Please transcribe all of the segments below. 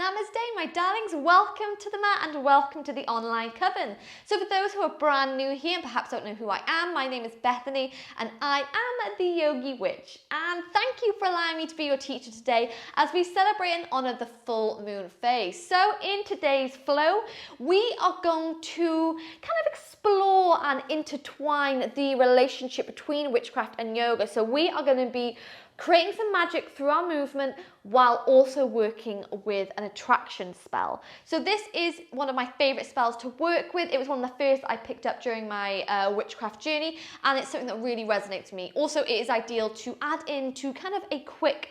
Namaste, my darlings. Welcome to the mat and welcome to the online coven. So for those who are brand new here and perhaps don't know who I am, my name is Bethany and I am the Yogi Witch. And thank you for allowing me to be your teacher today as we celebrate and honor the full moon phase. So in today's flow, we are going to kind of explore and intertwine the relationship between witchcraft and yoga. So we are going to be creating some magic through our movement while also working with an attraction spell. So this is one of my favorite spells to work with. It was one of the first I picked up during my witchcraft journey, and it's something that really resonates with me. Also, it is ideal to add into kind of a quick,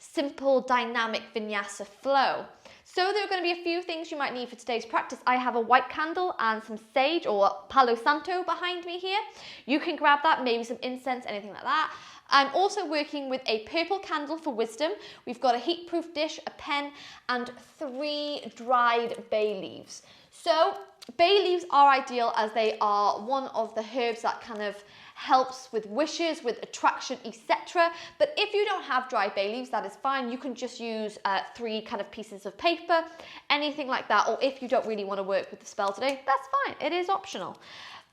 simple, dynamic vinyasa flow. So there are going to be a few things you might need for today's practice. I have a white candle and some sage or Palo Santo behind me here. You can grab that, maybe some incense, anything like that. I'm also working with a purple candle for wisdom. We've got a heat-proof dish, a pen, and 3 dried bay leaves. So bay leaves are ideal as they are one of the herbs that kind of helps with wishes, with attraction, etc. But if you don't have dried bay leaves, that is fine. You can just use 3 kind of pieces of paper, anything like that. Or if you don't really want to work with the spell today, that's fine. It is optional.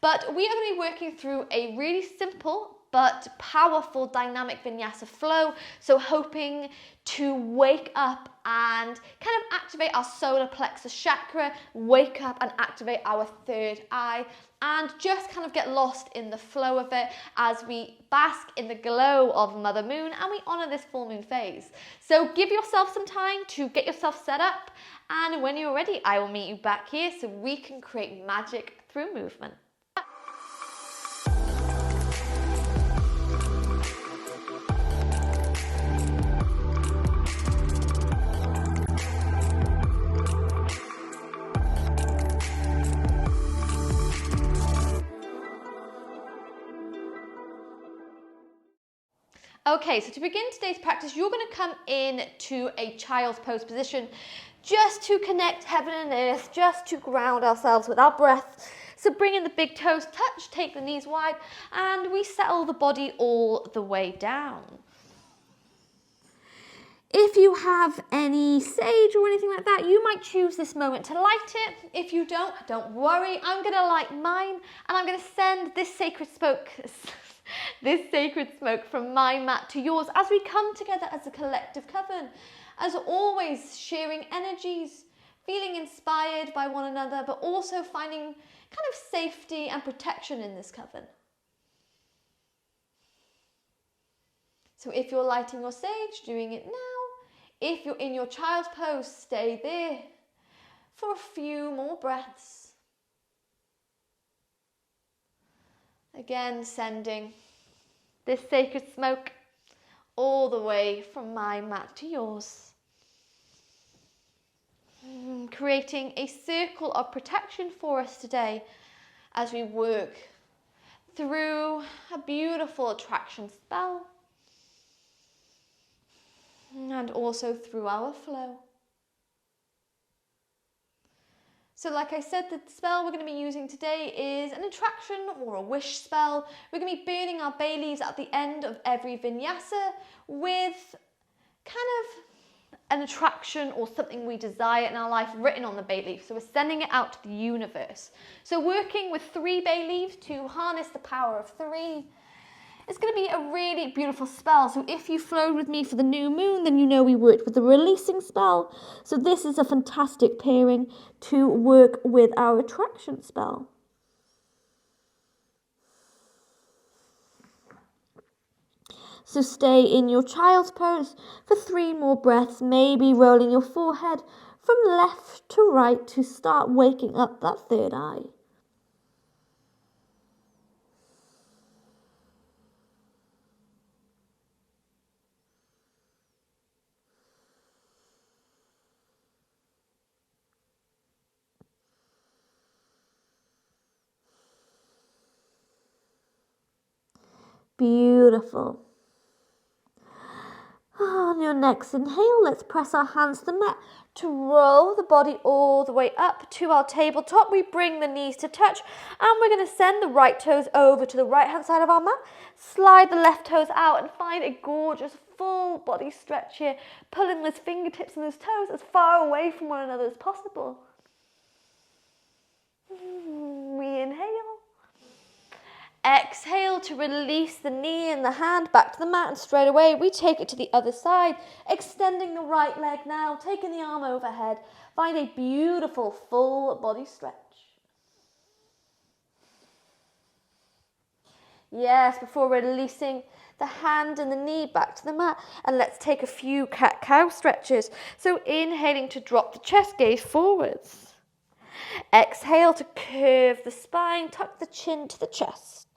But we are going to be working through a really simple but powerful dynamic vinyasa flow. So hoping to wake up and kind of activate our solar plexus chakra, wake up and activate our 3rd eye, and just kind of get lost in the flow of it as we bask in the glow of Mother Moon and we honor this full moon phase. So give yourself some time to get yourself set up, and when you're ready, I will meet you back here so we can create magic through movement. Okay, so to begin today's practice, you're going to come in to a child's pose position just to connect heaven and earth, just to ground ourselves with our breath. So bring in the big toes, touch, take the knees wide, and we settle the body all the way down. If you have any sage or anything like that, you might choose this moment to light it. If you don't worry. I'm going to light mine, and I'm going to send this sacred smoke from my mat to yours as we come together as a collective coven. As always, sharing energies, feeling inspired by one another, but also finding kind of safety and protection in this coven. So if you're lighting your sage, doing it now. If you're in your child's pose, stay there for a few more breaths. Again, sending this sacred smoke all the way from my mat to yours. Creating a circle of protection for us today as we work through a beautiful attraction spell and also through our flow. So like I said, the spell we're going to be using today is an attraction or a wish spell. We're going to be burning our bay leaves at the end of every vinyasa with kind of an attraction or something we desire in our life written on the bay leaf. So we're sending it out to the universe. So working with 3 bay leaves to harness the power of 3. It's going to be a really beautiful spell. So if you flowed with me for the new moon, then you know we worked with the releasing spell. So this is a fantastic pairing to work with our attraction spell. So stay in your child's pose for 3 more breaths, maybe rolling your forehead from left to right to start waking up that 3rd eye. Beautiful. On your next inhale, let's press our hands to the mat to roll the body all the way up to our tabletop. We bring the knees to touch, and we're going to send the right toes over to the right hand side of our mat. Slide the left toes out and find a gorgeous full body stretch here, pulling those fingertips and those toes as far away from one another as possible. We inhale. Exhale to release the knee and the hand back to the mat, and straight away we take it to the other side, extending the right leg now, taking the arm overhead. Find a beautiful full body stretch. Yes, before releasing the hand and the knee back to the mat, and let's take a few cat-cow stretches. So inhaling to drop the chest, gaze forwards. Exhale to curve the spine, tuck the chin to the chest.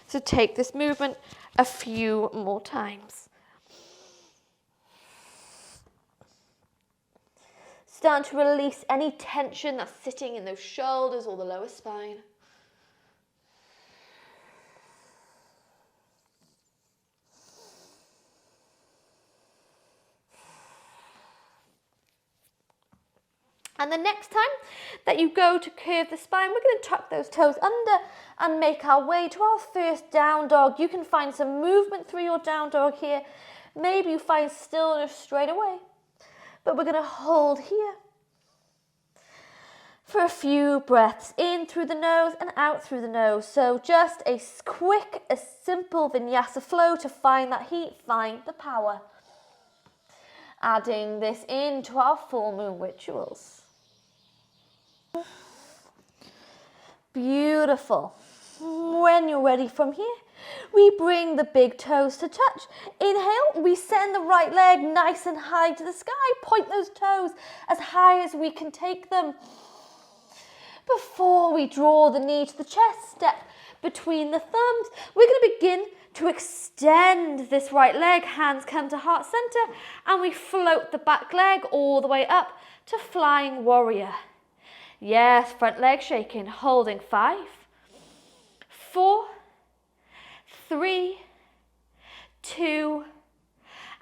So take this movement a few more times. Start to release any tension that's sitting in those shoulders or the lower spine. And the next time that you go to curve the spine, we're going to tuck those toes under and make our way to our first down dog. You can find some movement through your down dog here. Maybe you find stillness straight away. But we're going to hold here for a few breaths in through the nose and out through the nose. So just a quick, a simple vinyasa flow to find that heat, find the power. Adding this into our full moon rituals. Beautiful. When you're ready from here, we bring the big toes to touch. Inhale, we send the right leg nice and high to the sky. Point those toes as high as we can take them. Before we draw the knee to the chest, step between the thumbs. We're going to begin to extend this right leg. Hands come to heart center, and we float the back leg all the way up to flying warrior. Yes, front leg shaking, holding 5, 4, 3, 2,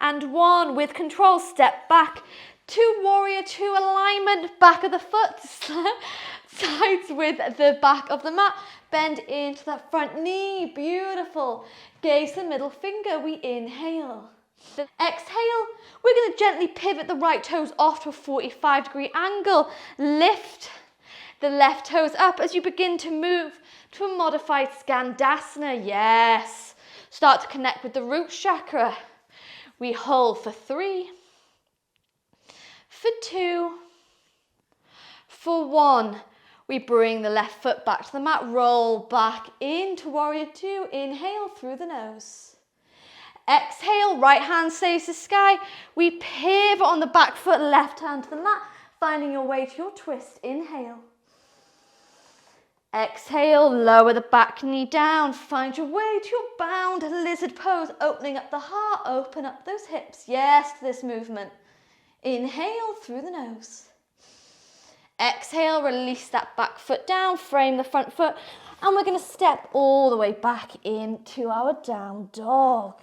and 1. With control, step back to warrior 2 alignment, back of the foot, sides with the back of the mat. Bend into that front knee, beautiful. Gaze the middle finger, we inhale. Exhale, we're going to gently pivot the right toes off to a 45-degree angle. Lift the left toes up as you begin to move to a modified Skandasana. Yes. Start to connect with the root chakra. We hold for 3, for 2, for 1. We bring the left foot back to the mat, roll back into warrior 2. Inhale through the nose. Exhale, right hand stays to sky. We pivot on the back foot, left hand to the mat, finding your way to your twist. Inhale. Exhale, lower the back knee down. Find your way to your bound lizard pose, opening up the heart, open up those hips. Yes, to this movement. Inhale through the nose. Exhale, release that back foot down, frame the front foot, and we're going to step all the way back into our down dog.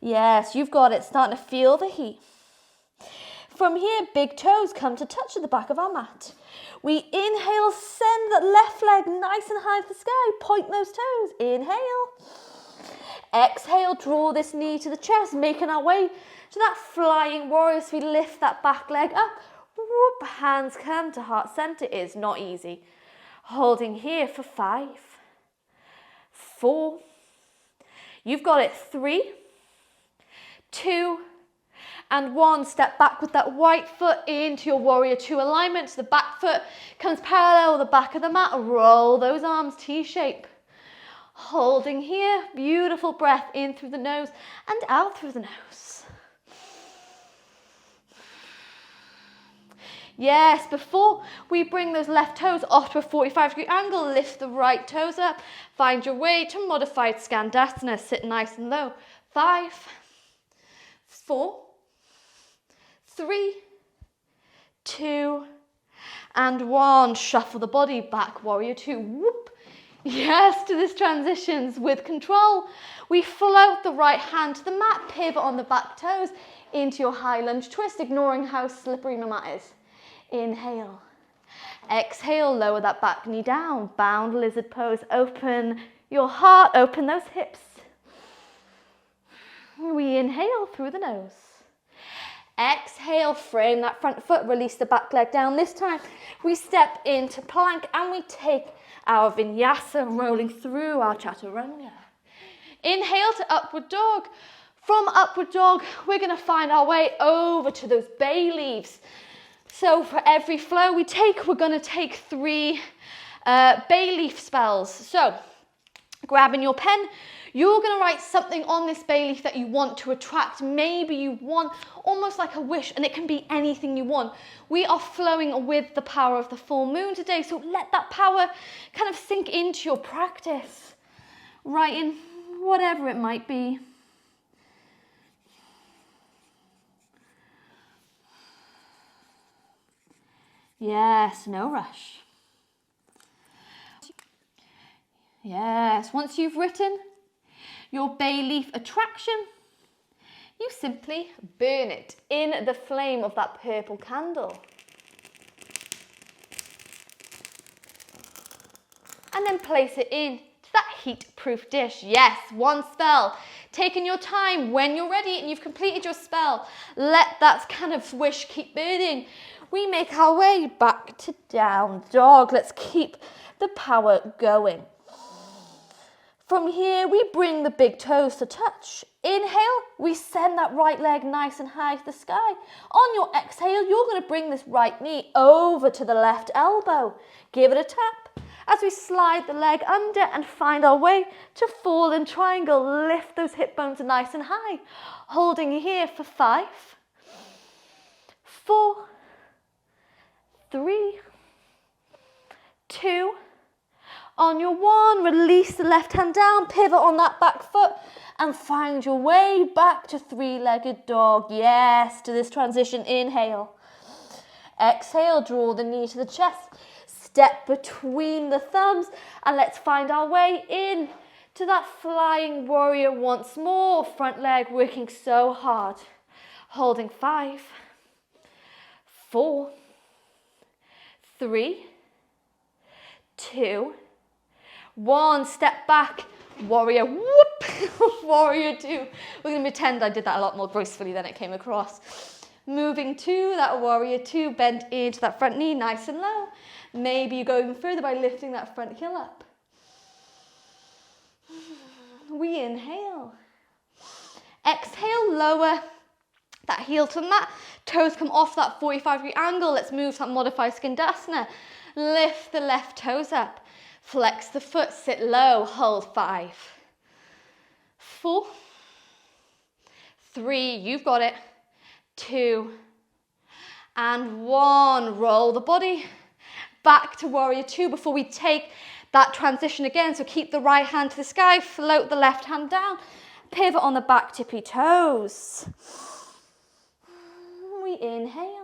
Yes, you've got it, starting to feel the heat. From here, big toes come to touch at the back of our mat. We inhale, send that left leg nice and high to the sky, point those toes, inhale. Exhale, draw this knee to the chest, making our way to that flying warrior. So we lift that back leg up, whoop, hands come to heart center. It is not easy. Holding here for 5, 4, you've got it, 3, 2, and 1. Step back with that right foot into your warrior 2 alignment. So the back foot comes parallel with the back of the mat. Roll those arms, T-shape. Holding here, beautiful breath in through the nose and out through the nose. Yes, before we bring those left toes off to a 45-degree angle, lift the right toes up. Find your way to modified Skandasana. Sit nice and low. 5, 4, 3, 2, and 1. Shuffle the body back, warrior 2. Whoop. Yes, to this transitions with control. We float the right hand to the mat, pivot on the back toes into your high lunge twist, ignoring how slippery my mat is. Inhale. Exhale, lower that back knee down, bound lizard pose, open your heart, open those hips. We inhale through the nose. Exhale, frame that front foot, release the back leg down. This time we step into plank and we take our vinyasa, rolling through our chaturanga. Inhale to upward dog. From upward dog, we're going to find our way over to those bay leaves. So for every flow we take, we're going to take 3 bay leaf spells. So grabbing your pen, you're going to write something on this bay leaf that you want to attract. Maybe you want almost like a wish, and it can be anything you want. We are flowing with the power of the full moon today, so let that power kind of sink into your practice. Writing whatever it might be. Yes, no rush. Yes, once you've written your bay leaf attraction, you simply burn it in the flame of that purple candle. And then place it in to that heat-proof dish. Yes, 1 spell. Taking your time. When you're ready and you've completed your spell, let that kind of wish keep burning. We make our way back to down dog. Let's keep the power going. From here, we bring the big toes to touch. Inhale, we send that right leg nice and high to the sky. On your exhale, you're going to bring this right knee over to the left elbow. Give it a tap as we slide the leg under and find our way to fallen triangle. Lift those hip bones nice and high. Holding here for 5, 4, 3, 2, on your 1, release the left hand down, pivot on that back foot and find your way back to 3-legged dog. Yes, to this transition. Inhale. Exhale, draw the knee to the chest, step between the thumbs and let's find our way in to that flying warrior once more. Front leg working so hard. Holding 5, 4, 3, 2, 1, step back, warrior, whoop, warrior 2. We're going to pretend I did that a lot more gracefully than it came across. Moving to that warrior 2, bend into that front knee, nice and low. Maybe you go even further by lifting that front heel up. We inhale. Exhale, lower that heel to the mat. Toes come off that 45-degree angle. Let's move to that modified skandasana. Lift the left toes up. Flex the foot, sit low, hold 5, 4, 3, you've got it, 2, and 1. Roll the body back to warrior 2 before we take that transition again. So keep the right hand to the sky, float the left hand down, pivot on the back tippy toes. We inhale.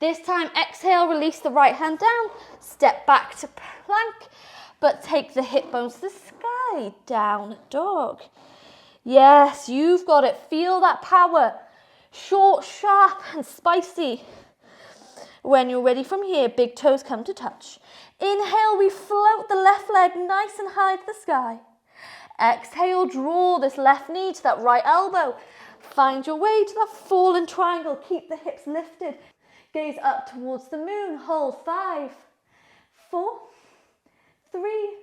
This time, exhale, release the right hand down, step back to plank, but take the hip bones to the sky, down dog. Yes, you've got it. Feel that power. Short, sharp, and spicy. When you're ready from here, big toes come to touch. Inhale, we float the left leg nice and high to the sky. Exhale, draw this left knee to that right elbow. Find your way to that fallen triangle. Keep the hips lifted. Gaze up towards the moon. Hold 5, 4, 3,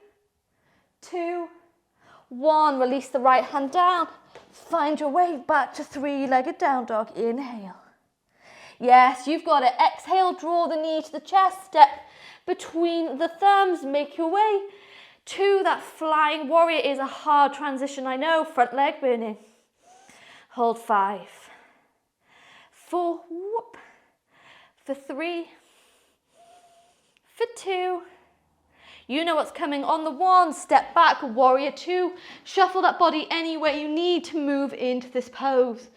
2, 1. Release the right hand down. Find your way back to 3-legged down dog. Inhale. Yes, you've got it. Exhale, draw the knee to the chest. Step between the thumbs. Make your way to that flying warrior. It is a hard transition, I know. Front leg burning. Hold 5, 4, whoop. For 3, for 2, you know what's coming. On the 1, step back, warrior 2, shuffle that body any way you need to move into this pose.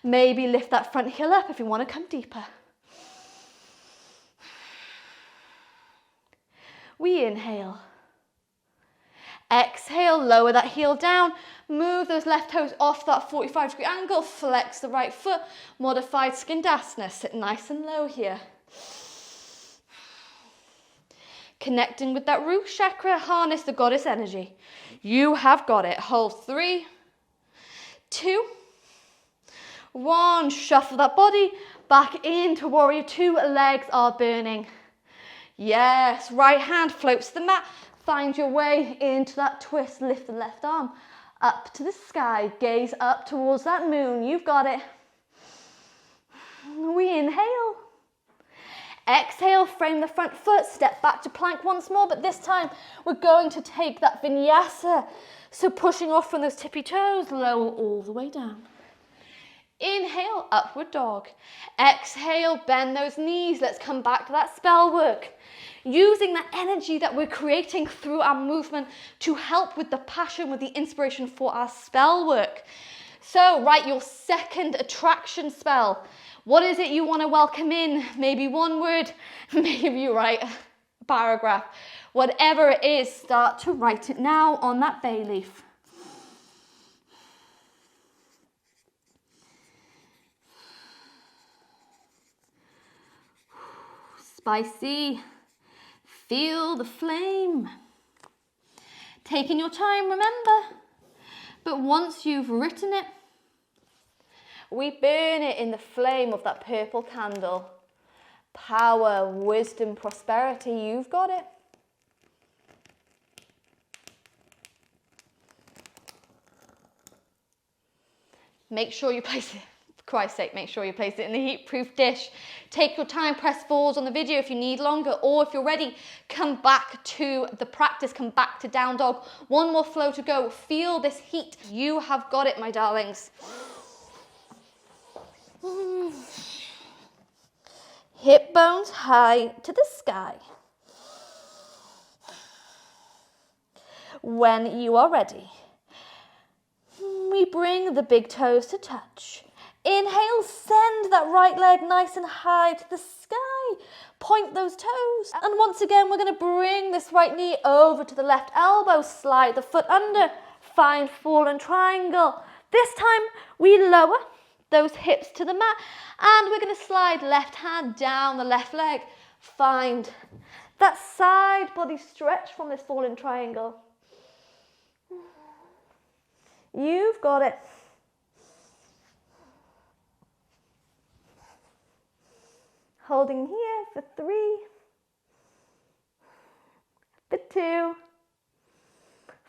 Maybe lift that front heel up if you want to come deeper. We inhale. Exhale, lower that heel down, move those left toes off that 45-degree angle, flex the right foot, modified skandasana, sit nice and low here. Connecting with that root chakra, harness the goddess energy. You have got it. Hold 3, 2, 1. Shuffle that body back into warrior 2. Legs are burning. Yes, right hand floats to the mat. Find your way into that twist. Lift the left arm up to the sky. Gaze up towards that moon. You've got it. We inhale. Exhale, frame the front foot. Step back to plank once more, but this time we're going to take that vinyasa. So pushing off from those tippy toes, lower all the way down. Inhale, upward dog. Exhale, bend those knees. Let's come back to that spell work. Using that energy that we're creating through our movement to help with the passion, with the inspiration for our spell work. So write your second attraction spell. What is it you want to welcome in? Maybe one word, maybe you write a paragraph. Whatever it is, start to write it now on that bay leaf. Spicy. Feel the flame. Taking your time, remember. But once you've written it, we burn it in the flame of that purple candle. Power, wisdom, prosperity, you've got it. Make sure you place it. For Christ's sake, make sure you place it in the heat-proof dish. Take your time, press pause on the video if you need longer, or if you're ready, come back to the practice, come back to down dog. One more flow to go. Feel this heat. You have got it, my darlings. Hip bones high to the sky. When you are ready, we bring the big toes to touch. Inhale, send that right leg nice and high to the sky. Point those toes. And once again, we're going to bring this right knee over to the left elbow. Slide the foot under. Find fallen triangle. This time, we lower those hips to the mat. And we're going to slide left hand down the left leg. Find that side body stretch from this fallen triangle. You've got it. Holding here for 3, for 2,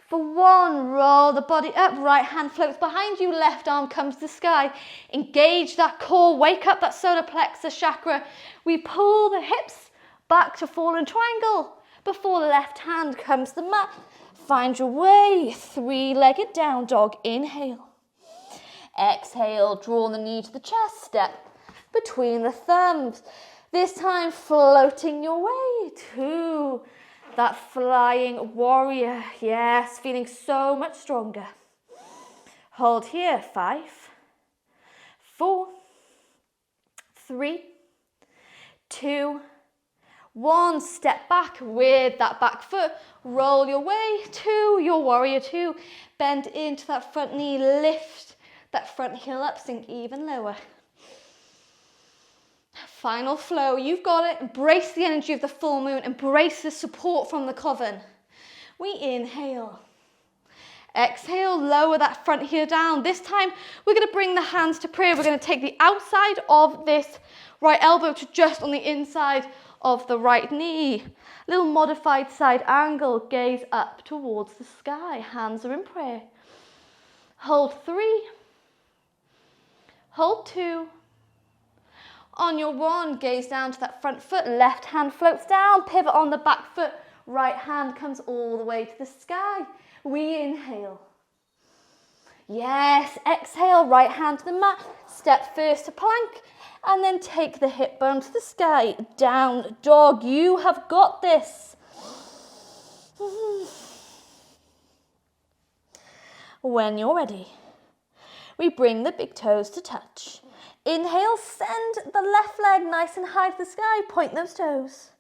for 1. Roll the body up, right hand floats behind you, left arm comes to the sky. Engage that core, wake up that solar plexus chakra. We pull the hips back to fallen triangle before the left hand comes to the mat. Find your way, 3-legged down dog. Inhale. Exhale, draw the knee to the chest, step between the thumbs. This time floating your way to that flying warrior. Yes, feeling so much stronger. Hold here, 5, 4, 3, 2, 1. Step back with that back foot. Roll your way to your warrior 2. Bend into that front knee, lift that front heel up, sink even lower. Final flow, you've got it. Embrace the energy of the full moon. Embrace the support from the coven. We inhale. Exhale, lower that front heel down. This time, we're going to bring the hands to prayer. We're going to take the outside of this right elbow to just on the inside of the right knee. Little modified side angle. Gaze up towards the sky. Hands are in prayer. Hold 3. Hold 2. On your 1, gaze down to that front foot. Left hand floats down. Pivot on the back foot. Right hand comes all the way to the sky. We inhale. Yes, exhale. Right hand to the mat. Step first to plank. And then take the hip bone to the sky. Down dog. You have got this. When you're ready, we bring the big toes to touch. Inhale, send the left leg nice and high to the sky. Point those toes.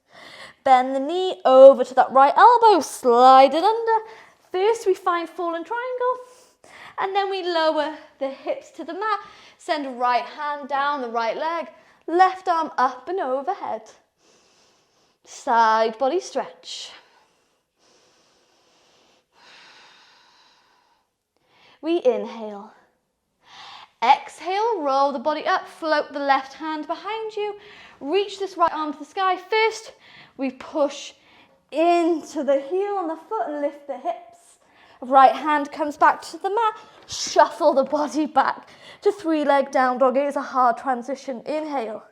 Bend the knee over to that right elbow. Slide it under. First, we find fallen triangle. And then we lower the hips to the mat. Send right hand down the right leg. Left arm up and overhead. Side body stretch. We inhale. Exhale, roll the body up, float the left hand behind you. Reach this right arm to the sky. First, we push into the heel on the foot and lift the hips. Right hand comes back to the mat. Shuffle the body back to three-leg down dog. It is a hard transition. Inhale.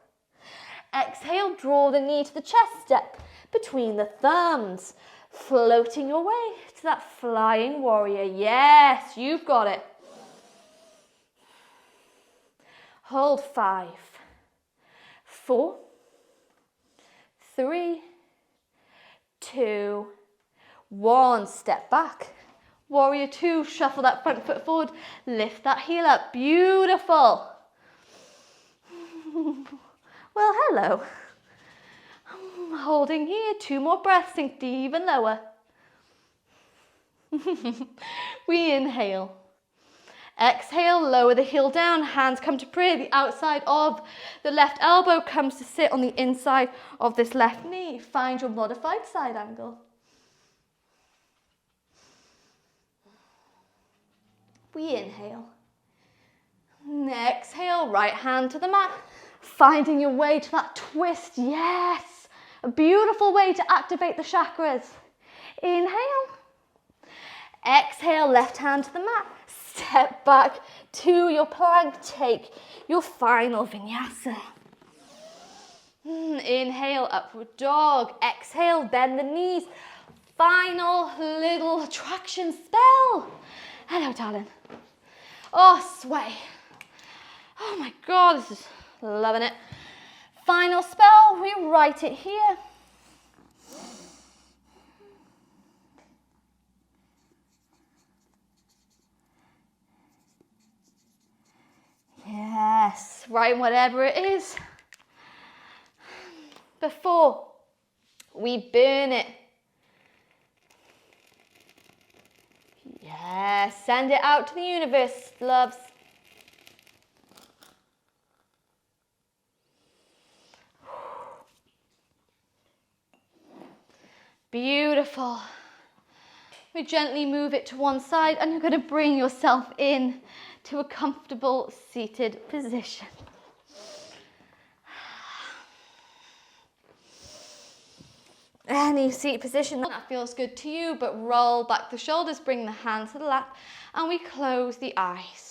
Exhale, draw the knee to the chest, step between the thumbs. Floating your way to that flying warrior. Yes, you've got it. Hold 5, 4, 3, 2, 1. Step back. Warrior 2, shuffle that front foot forward. Lift that heel up. Beautiful. Well, hello. Holding here. 2 more breaths. Sink even lower. We inhale. Exhale, lower the heel down, hands come to prayer. The outside of the left elbow comes to sit on the inside of this left knee. Find your modified side angle. We inhale. Exhale, right hand to the mat. Finding your way to that twist. Yes, a beautiful way to activate the chakras. Inhale. Exhale, left hand to the mat. Step back to your plank. Take your final vinyasa. Inhale, upward dog. Exhale, bend the knees. Final little attraction spell. Hello, darling. Oh, sweaty. Oh my God, this is loving it. Final spell, we write it here. Yes, write whatever it is. Before we burn it. Yes, send it out to the universe, loves. Beautiful. We gently move it to one side and you're going to bring yourself in to a comfortable seated position. Any seat position that feels good to you, but roll back the shoulders, bring the hands to the lap, and we close the eyes.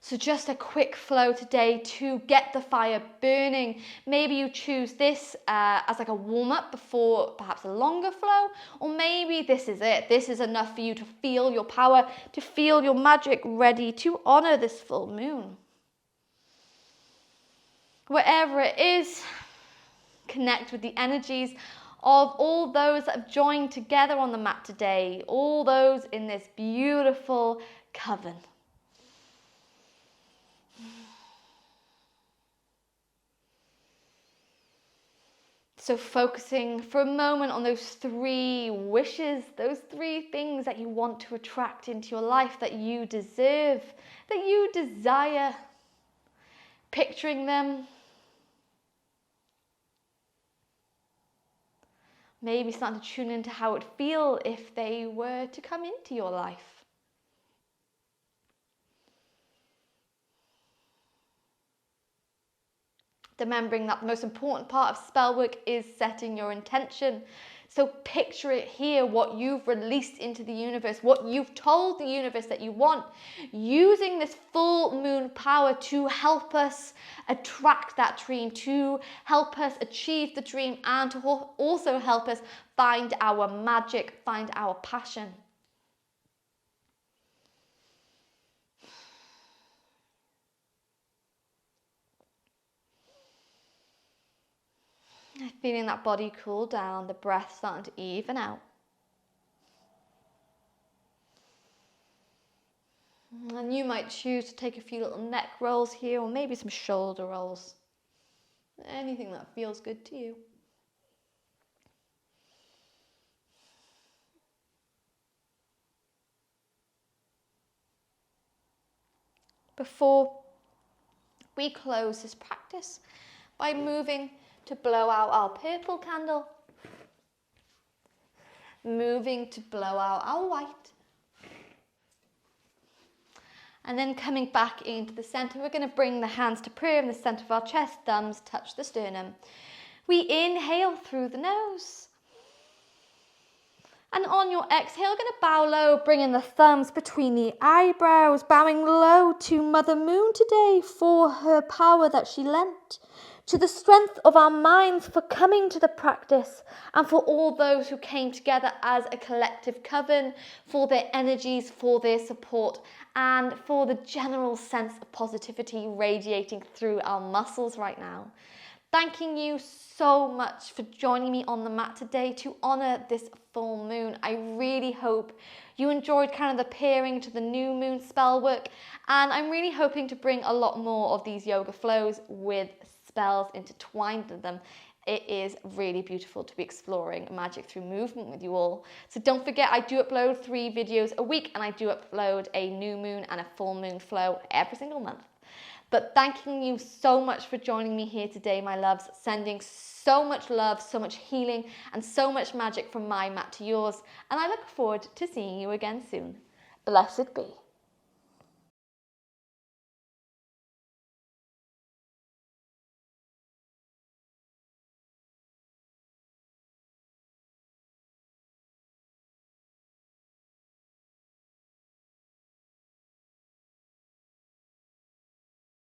So just a quick flow today to get the fire burning. Maybe you choose this as like a warm-up before perhaps a longer flow, or maybe this is it. This is enough for you to feel your power, to feel your magic, ready to honor this full moon. Wherever it is, connect with the energies of all those that have joined together on the mat today, all those in this beautiful coven. So focusing for a moment on those 3 wishes, those 3 things that you want to attract into your life, that you deserve, that you desire. Picturing them. Maybe starting to tune into how it would feel if they were to come into your life. Remembering that the most important part of spell work is setting your intention. So picture it here, what you've released into the universe, what you've told the universe that you want, using this full moon power to help us attract that dream, to help us achieve the dream, and to also help us find our magic, find our passion. Feeling that body cool down, the breath starting to even out. And you might choose to take a few little neck rolls here, or maybe some shoulder rolls. Anything that feels good to you. Before we close this practice by moving to blow out our purple candle. Moving to blow out our white. And then coming back into the center, we're going to bring the hands to prayer in the center of our chest, thumbs touch the sternum. We inhale through the nose. And on your exhale, we're going to bow low, bringing the thumbs between the eyebrows, bowing low to Mother Moon today for her power that she lent, to the strength of our minds for coming to the practice, and for all those who came together as a collective coven, for their energies, for their support, and for the general sense of positivity radiating through our muscles right now. Thanking you so much for joining me on the mat today to honor this full moon. I really hope you enjoyed kind of the pairing to the new moon spell work, and I'm really hoping to bring a lot more of these yoga flows with spells intertwined with them. It is really beautiful to be exploring magic through movement with you all. So don't forget, I do upload 3 videos a week, and I do upload a new moon and a full moon flow every single month. But thanking you so much for joining me here today, my loves, sending so much love, so much healing, and so much magic from my mat to yours. And I look forward to seeing you again soon. Blessed be.